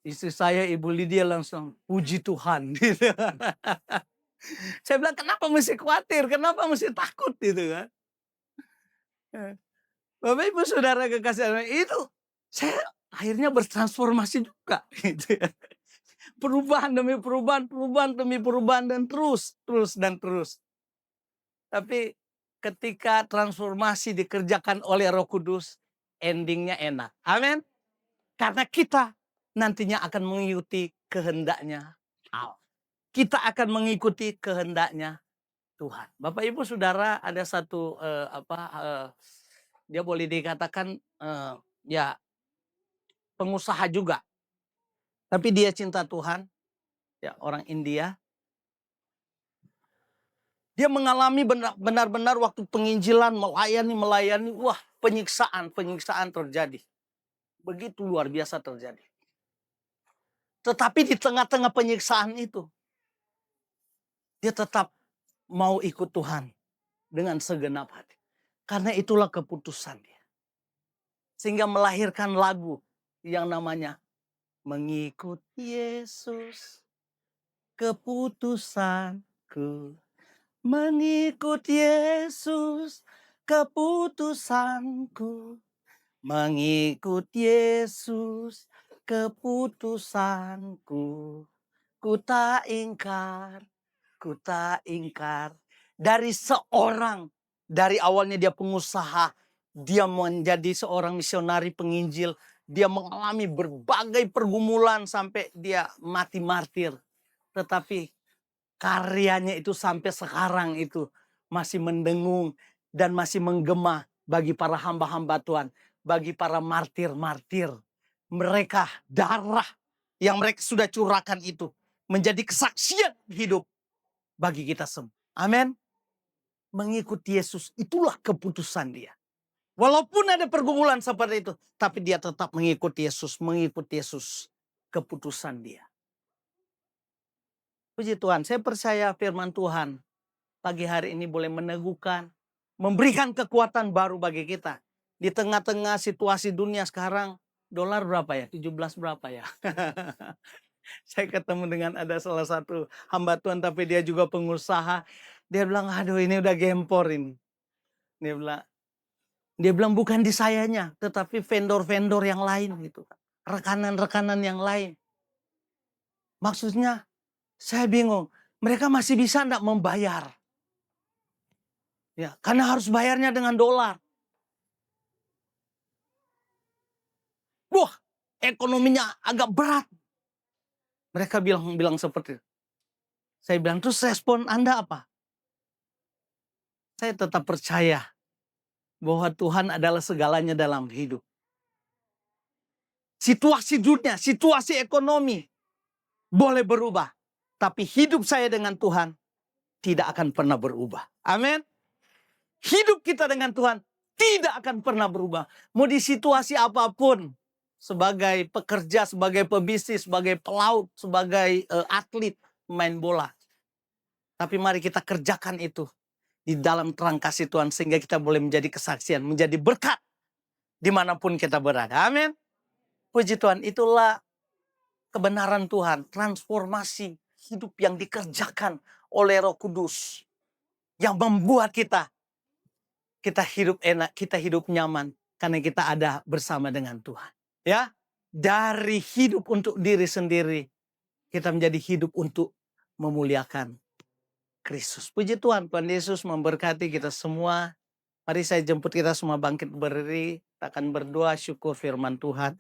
Istri saya, Ibu Lydia, langsung puji Tuhan. Gitu. Saya bilang, kenapa mesti khawatir? Kenapa mesti takut gitu kan? Bapak Ibu Saudara kekasih Allah, itu saya akhirnya bertransformasi juga. Gitu ya. Perubahan demi perubahan, perubahan demi perubahan, dan terus. Tapi ketika transformasi dikerjakan oleh Roh Kudus, endingnya enak. Amin. Karena kita nantinya akan mengikuti kehendaknya Allah. Kita akan mengikuti kehendaknya Tuhan. Bapak Ibu Saudara, ada satu dia boleh dikatakan ya pengusaha juga. Tapi dia cinta Tuhan. Ya, orang India. Dia mengalami benar-benar waktu penginjilan, melayani, wah, penyiksaan terjadi. Begitu luar biasa terjadi. Tetapi di tengah-tengah penyiksaan itu, dia tetap mau ikut Tuhan dengan segenap hati. Karena itulah keputusan dia. Sehingga melahirkan lagu yang namanya Mengikut Yesus, keputusanku. Mengikut Yesus, keputusanku. Mengikut Yesus, keputusanku. Ku tak ingkar. Dari awalnya dia pengusaha, dia menjadi seorang misionari penginjil, dia mengalami berbagai pergumulan sampai dia mati martir. Tetapi karyanya itu sampai sekarang itu masih mendengung dan masih menggema bagi para hamba-hamba Tuhan, bagi para martir-martir. Mereka, darah yang mereka sudah curahkan itu menjadi kesaksian hidup bagi kita semua. Amin. Mengikuti Yesus, itulah keputusan dia. Walaupun ada pergumulan seperti itu, tapi dia tetap mengikuti Yesus, keputusan dia. Puji Tuhan, saya percaya firman Tuhan pagi hari ini boleh meneguhkan, memberikan kekuatan baru bagi kita. Di tengah-tengah situasi dunia sekarang, dolar berapa ya? 17 berapa ya? Saya ketemu dengan ada salah satu hamba Tuhan, tapi dia juga pengusaha. Dia bilang, aduh ini udah gempor ini. Dia bilang bukan di sayanya, tetapi vendor-vendor yang lain gitu. Rekanan-rekanan yang lain. Maksudnya, saya bingung, mereka masih bisa enggak membayar? Ya, karena harus bayarnya dengan dolar. Wah, ekonominya agak berat. Mereka bilang seperti itu. Saya bilang, terus respon Anda apa? Saya tetap percaya bahwa Tuhan adalah segalanya dalam hidup. Situasi dunia, situasi ekonomi boleh berubah. Tapi hidup saya dengan Tuhan tidak akan pernah berubah. Amin. Hidup kita dengan Tuhan tidak akan pernah berubah. Mau di situasi apapun. Sebagai pekerja, sebagai pebisnis, sebagai pelaut, sebagai atlet, main bola. Tapi mari kita kerjakan itu di dalam terang kasih Tuhan. Sehingga kita boleh menjadi kesaksian, menjadi berkat dimanapun kita berada. Amin. Puji Tuhan, itulah kebenaran Tuhan. Transformasi hidup yang dikerjakan oleh Roh Kudus. Yang membuat kita hidup enak, kita hidup nyaman. Karena kita ada bersama dengan Tuhan. Ya, dari hidup untuk diri sendiri, kita menjadi hidup untuk memuliakan Kristus. Puji Tuhan, Tuhan Yesus memberkati kita semua. Mari saya jemput kita semua bangkit berdiri. Kita akan berdoa syukur firman Tuhan.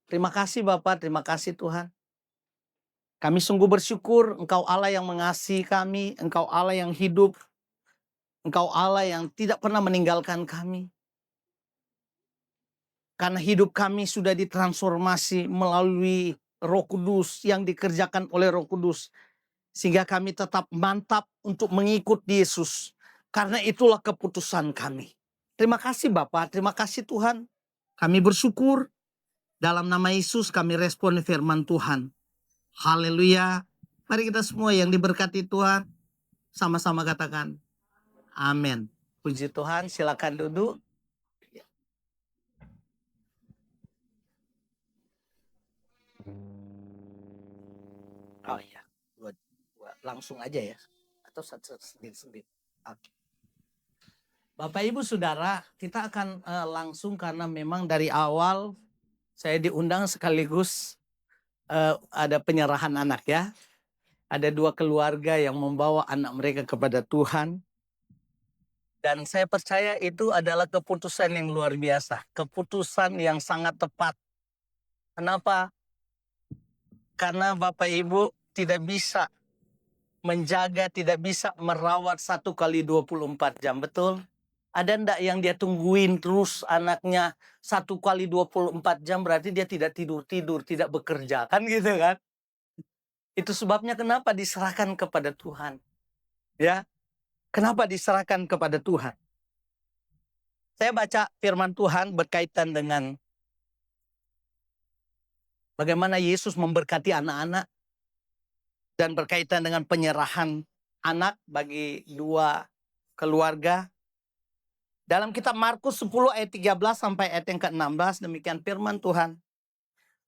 Terima kasih Bapak, terima kasih Tuhan. Kami sungguh bersyukur Engkau Allah yang mengasihi kami, Engkau Allah yang hidup, Engkau Allah yang tidak pernah meninggalkan kami. Karena hidup kami sudah ditransformasi melalui Roh Kudus yang dikerjakan oleh Roh Kudus. Sehingga kami tetap mantap untuk mengikut Yesus. Karena itulah keputusan kami. Terima kasih Bapak, terima kasih Tuhan. Kami bersyukur dalam nama Yesus kami respon firman Tuhan. Haleluya. Mari kita semua yang diberkati Tuhan sama-sama katakan amin. Puji Tuhan, silakan duduk. Oh iya, gua langsung aja ya. Atau sendiri-sendiri. Oke. Bapak Ibu Saudara, kita akan langsung karena memang dari awal saya diundang sekaligus ada penyerahan anak ya. Ada 2 keluarga yang membawa anak mereka kepada Tuhan. Dan saya percaya itu adalah keputusan yang luar biasa. Keputusan yang sangat tepat. Kenapa? Karena Bapak Ibu tidak bisa menjaga, tidak bisa merawat 1 kali 24 jam. Betul? Ada ndak yang dia tungguin terus anaknya 1 kali 24 jam berarti dia tidak tidur-tidur, tidak bekerja. Kan gitu kan? Itu sebabnya kenapa diserahkan kepada Tuhan. Ya, kenapa diserahkan kepada Tuhan? Saya baca firman Tuhan berkaitan dengan bagaimana Yesus memberkati anak-anak dan berkaitan dengan penyerahan anak bagi 2 keluarga. Dalam kitab Markus 10 ayat 13 sampai ayat yang ke-16 demikian firman Tuhan.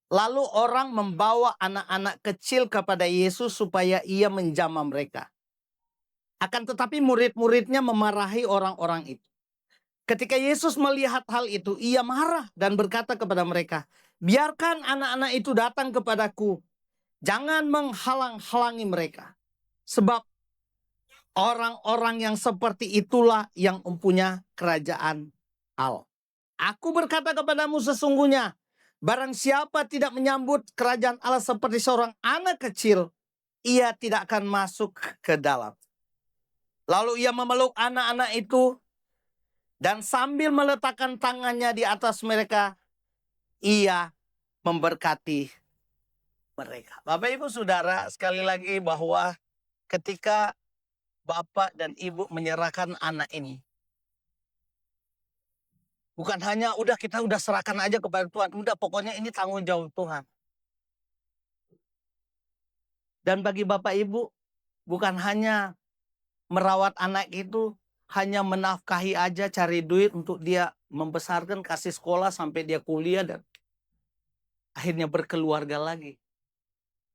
Lalu orang membawa anak-anak kecil kepada Yesus supaya ia menjamah mereka. Akan tetapi murid-muridnya memarahi orang-orang itu. Ketika Yesus melihat hal itu, ia marah dan berkata kepada mereka, biarkan anak-anak itu datang kepadaku. Jangan menghalang-halangi mereka. Sebab orang-orang yang seperti itulah yang mempunyai kerajaan Allah. Aku berkata kepadamu sesungguhnya, barang siapa tidak menyambut kerajaan Allah seperti seorang anak kecil, ia tidak akan masuk ke dalam. Lalu ia memeluk anak-anak itu dan sambil meletakkan tangannya di atas mereka, ia memberkati mereka. Bapak Ibu Saudara, sekali lagi bahwa ketika Bapak dan Ibu menyerahkan anak ini, bukan hanya kita udah serahkan aja kepada Tuhan, udah pokoknya ini tanggung jawab Tuhan. Dan bagi Bapak Ibu, bukan hanya merawat anak itu, hanya menafkahi aja, cari duit untuk dia membesarkan, kasih sekolah sampai dia kuliah dan akhirnya berkeluarga lagi.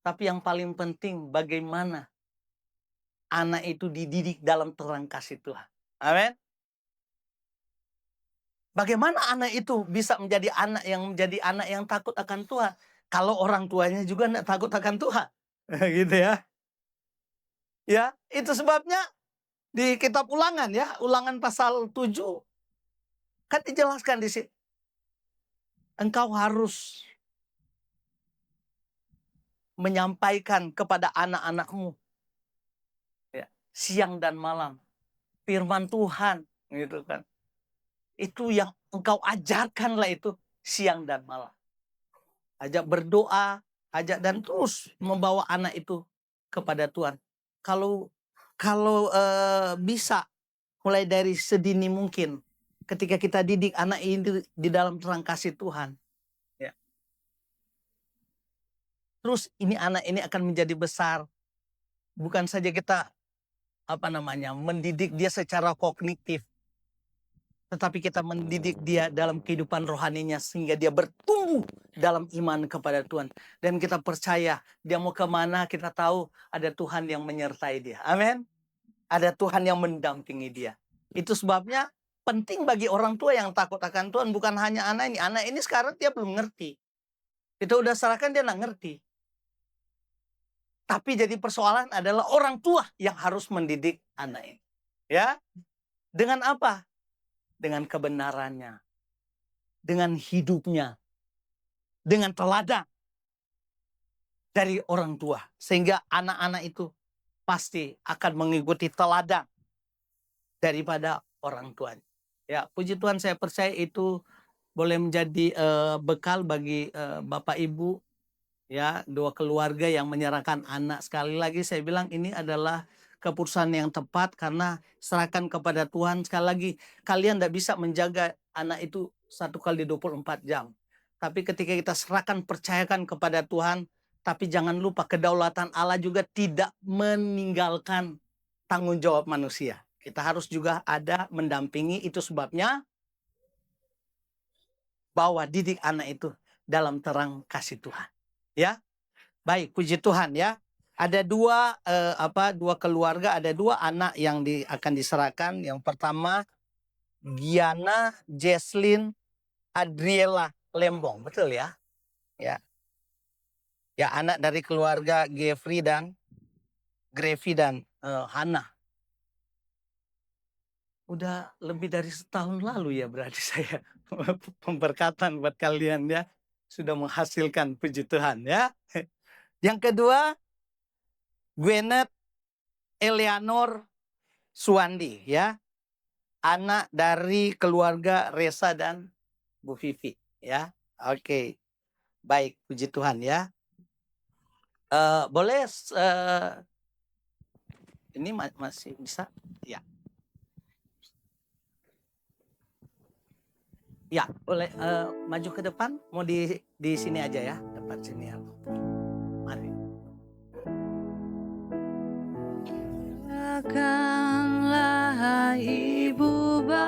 Tapi yang paling penting bagaimana anak itu dididik dalam terang kasih Tuhan. Amin. Bagaimana anak itu bisa menjadi anak yang takut akan Tuhan kalau orang tuanya juga tidak takut akan Tuhan. Gitu ya. Ya, itu sebabnya di kitab Ulangan ya, Ulangan pasal 7 kan dijelaskan di sini. Engkau harus menyampaikan kepada anak-anakmu ya, siang dan malam firman Tuhan gitu kan. Itu yang engkau ajarkanlah itu siang dan malam. Ajak berdoa, ajak dan terus membawa anak itu kepada Tuhan. Kalau bisa mulai dari sedini mungkin ketika kita didik anak ini di dalam terang kasih Tuhan. Ya. Terus anak ini akan menjadi besar. Bukan saja kita mendidik dia secara kognitif, tetapi kita mendidik dia dalam kehidupan rohaninya sehingga dia bertumbuh dalam iman kepada Tuhan. Dan kita percaya dia mau kemana kita tahu ada Tuhan yang menyertai dia. Amin. Ada Tuhan yang mendampingi dia. Itu sebabnya penting bagi orang tua yang takut akan Tuhan bukan hanya anak ini. Anak ini sekarang dia belum ngerti. Kita udah serahkan dia nggak ngerti. Tapi jadi persoalan adalah orang tua yang harus mendidik anak ini. Ya. Dengan apa? Dengan kebenarannya, dengan hidupnya, dengan teladan dari orang tua. Sehingga anak-anak itu pasti akan mengikuti teladan daripada orang tuanya. Ya, puji Tuhan, saya percaya itu boleh menjadi bekal bagi Bapak Ibu, ya, 2 keluarga yang menyerahkan anak. Sekali lagi saya bilang ini adalah keputusan yang tepat karena serahkan kepada Tuhan. Sekali lagi, kalian tidak bisa menjaga anak itu 1 kali 24 jam. Tapi ketika kita serahkan, percayakan kepada Tuhan, tapi jangan lupa kedaulatan Allah juga tidak meninggalkan tanggung jawab manusia. Kita harus juga ada mendampingi, itu sebabnya bawa didik anak itu dalam terang kasih Tuhan. Ya, baik, puji Tuhan ya. Ada dua keluarga, ada 2 anak yang akan diserahkan. Yang pertama Giana Jesslyn Adriela Lembong, betul ya? Ya. Ya, anak dari keluarga Grevi dan Hana. Udah lebih dari setahun lalu ya berarti saya pemberkatan buat kalian ya. Sudah menghasilkan, puji Tuhan ya. Yang kedua, Gwyneth Eleanor Suwandi ya. Anak dari keluarga Resa dan Bu Vivi ya. Oke. Baik, puji Tuhan ya. Boleh ini masih bisa? Ya. Ya, boleh maju ke depan. Mau di sini aja ya, depan sini ya. Mari. Silakanlah ibu bapa,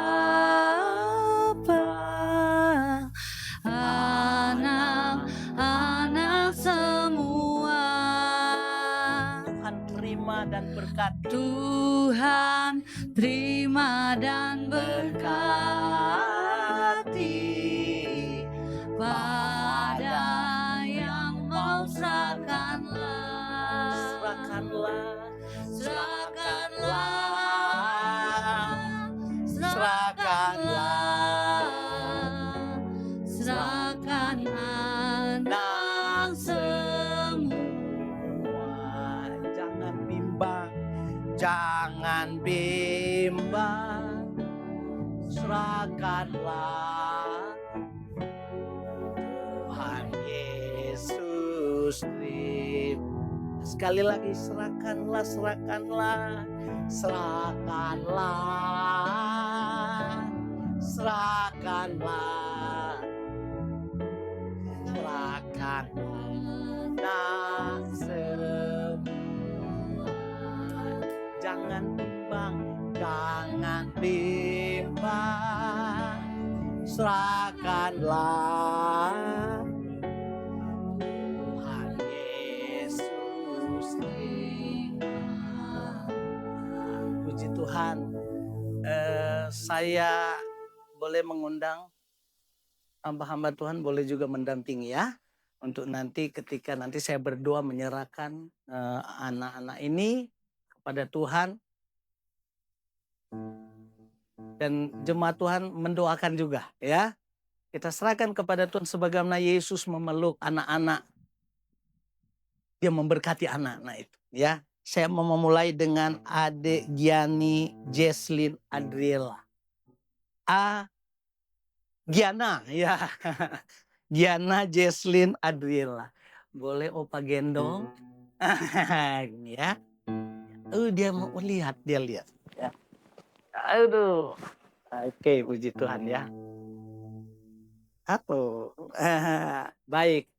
anak-anak semua. Tuhan terima dan berkati. Tuhan terima dan berkati pada yang mau serahkanlah. Serahkan anak semua. Jangan bimbang, serahkanlah. Tuhan Yesus terima. Sekali lagi, serahkanlah. Anak semua. Jangan bimbang, serahkanlah. Tuhan Yesus terima. Puji Tuhan. Saya boleh mengundang hamba-hamba Tuhan, boleh juga mendampingi ya. Untuk nanti ketika nanti saya berdoa menyerahkan anak-anak ini kepada Tuhan. Dan jemaat Tuhan mendoakan juga ya. Kita serahkan kepada Tuhan sebagaimana Yesus memeluk anak-anak. Dia memberkati anak-anak itu ya. Saya mau memulai dengan adik Giani Jesslyn Adriela. Giana ya. Giana Jesslyn Adriela. Boleh opa gendong? Ya. Dia mau lihat, dia lihat. Ya. Aduh. Oke, puji Tuhan ya. Baik.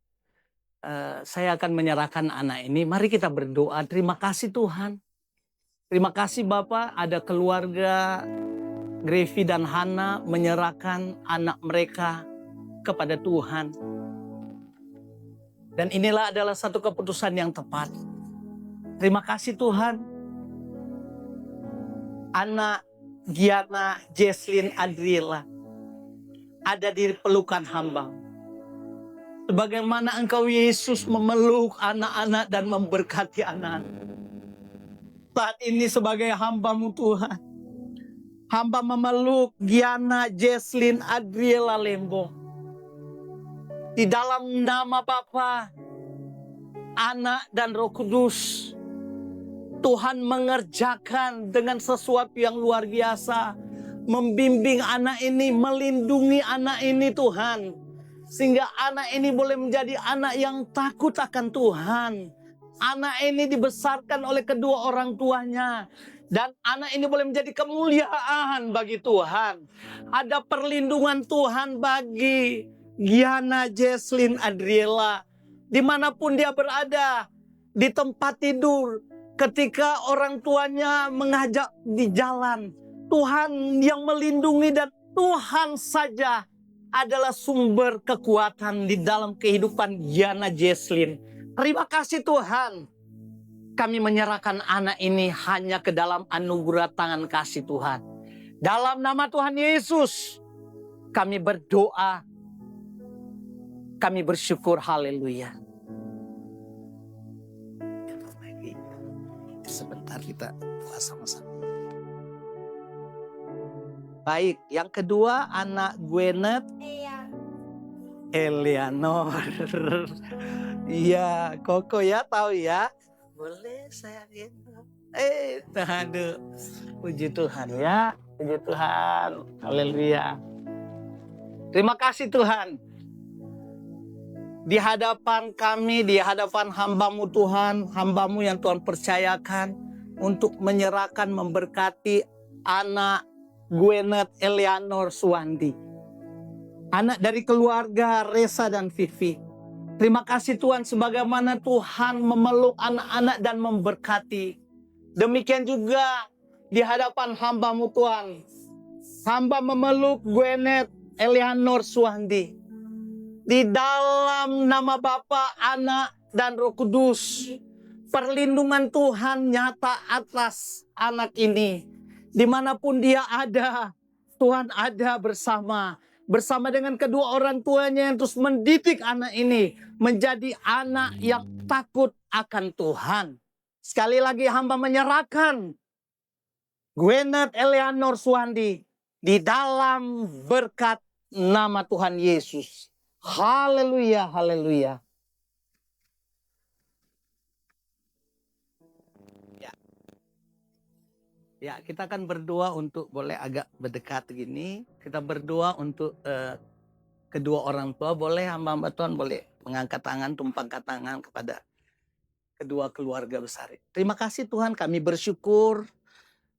Saya akan menyerahkan anak ini. Mari kita berdoa. Terima kasih Tuhan. Terima kasih Bapak, ada keluarga Grevi dan Hana menyerahkan anak mereka kepada Tuhan. Dan inilah adalah satu keputusan yang tepat. Terima kasih Tuhan. Anak Giana Jesslyn Adriela ada di pelukan hamba. Sebagaimana Engkau Yesus memeluk anak-anak dan memberkati anak. Saat ini sebagai hamba-Mu Tuhan. Hamba memeluk Giana Jesslyn Adriela Lembong. Di dalam nama Bapa, Anak dan Roh Kudus, Tuhan mengerjakan dengan sesuatu yang luar biasa. Membimbing anak ini, melindungi anak ini Tuhan. Sehingga anak ini boleh menjadi anak yang takut akan Tuhan. Anak ini dibesarkan oleh kedua orang tuanya. Dan anak ini boleh menjadi kemuliaan bagi Tuhan. Ada perlindungan Tuhan bagi Giana Jesslyn Adriela. Dimanapun dia berada, di tempat tidur, ketika orang tuanya mengajak di jalan, Tuhan yang melindungi dan Tuhan saja adalah sumber kekuatan di dalam kehidupan Giana Jesslyn. Terima kasih Tuhan. Kami menyerahkan anak ini hanya ke dalam anugerah tangan kasih Tuhan. Dalam nama Tuhan Yesus, kami berdoa, kami bersyukur, haleluya. Sebentar kita doa sama-sama. Baik, yang kedua anak Gwyneth Eleanor. Iya, Koko ya, tahu ya. Boleh saya gitu. Aduh. Puji Tuhan ya. Puji Tuhan. Haleluya. Terima kasih Tuhan. Di hadapan kami, di hadapan hamba-Mu Tuhan, hamba-Mu yang Tuhan percayakan untuk menyerahkan, memberkati anak Gwyneth Eleanor Suwandi. Anak dari keluarga Resa dan Vivi. Terima kasih Tuhan sebagaimana Tuhan memeluk anak-anak dan memberkati. Demikian juga di hadapan hamba-Mu Tuhan. Hamba memeluk Gwyneth Eleanor Suwandi. Di dalam nama Bapa, Anak, dan Roh Kudus. Perlindungan Tuhan nyata atas anak ini. Dimanapun dia ada, Tuhan ada bersama. Bersama dengan kedua orang tuanya yang terus mendidik anak ini menjadi anak yang takut akan Tuhan. Sekali lagi hamba menyerahkan Gwyneth Eleanor Suwandi di dalam berkat nama Tuhan Yesus. Haleluya, haleluya. Ya, kita akan berdoa untuk, boleh agak berdekat gini. Kita berdoa untuk kedua orang tua. Boleh hamba-hamba Tuhan boleh mengangkat tangan, tumpangkan tangan kepada kedua keluarga besar. Terima kasih Tuhan, kami bersyukur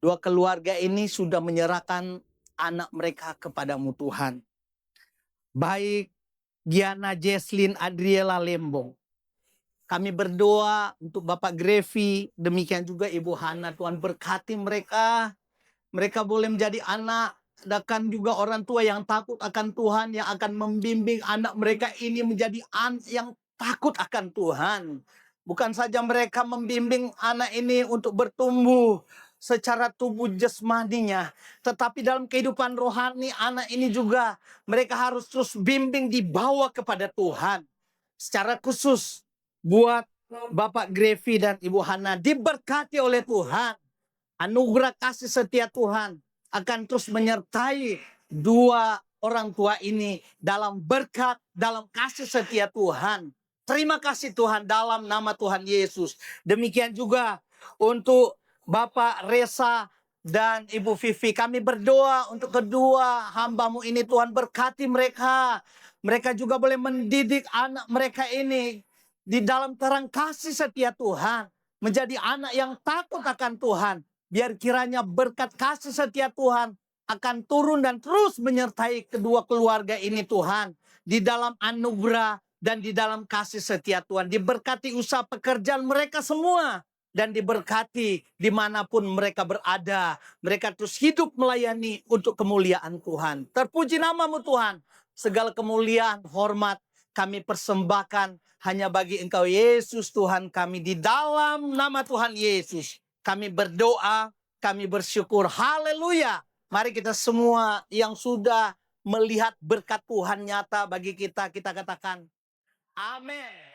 dua keluarga ini sudah menyerahkan anak mereka kepadamu Tuhan. Baik Giana Jesslyn Adriela Lembong. Kami berdoa untuk Bapak Grevi, demikian juga Ibu Hana. Tuhan berkati mereka. Mereka boleh menjadi anak, dan juga orang tua yang takut akan Tuhan, yang akan membimbing anak mereka ini menjadi anak yang takut akan Tuhan. Bukan saja mereka membimbing anak ini untuk bertumbuh secara tubuh jasmaninya, tetapi dalam kehidupan rohani anak ini juga mereka harus terus bimbing, dibawa kepada Tuhan. Secara khusus buat Bapak Grevi dan Ibu Hana, diberkati oleh Tuhan. Anugerah kasih setia Tuhan akan terus menyertai dua orang tua ini dalam berkat, dalam kasih setia Tuhan. Terima kasih Tuhan dalam nama Tuhan Yesus. Demikian juga untuk Bapak Resa dan Ibu Vivi. Kami berdoa untuk kedua hamba-Mu ini, Tuhan berkati mereka. Mereka juga boleh mendidik anak mereka ini di dalam terang kasih setia Tuhan. Menjadi anak yang takut akan Tuhan. Biar kiranya berkat kasih setia Tuhan akan turun dan terus menyertai kedua keluarga ini Tuhan. Di dalam anugerah dan di dalam kasih setia Tuhan. Diberkati usaha pekerjaan mereka semua. Dan diberkati dimanapun mereka berada. Mereka terus hidup melayani untuk kemuliaan Tuhan. Terpuji nama-Mu Tuhan. Segala kemuliaan, hormat kami persembahkan hanya bagi Engkau Yesus Tuhan kami. Di dalam nama Tuhan Yesus kami berdoa, kami bersyukur. Haleluya. Mari kita semua yang sudah melihat berkat Tuhan nyata bagi kita, kita katakan amin.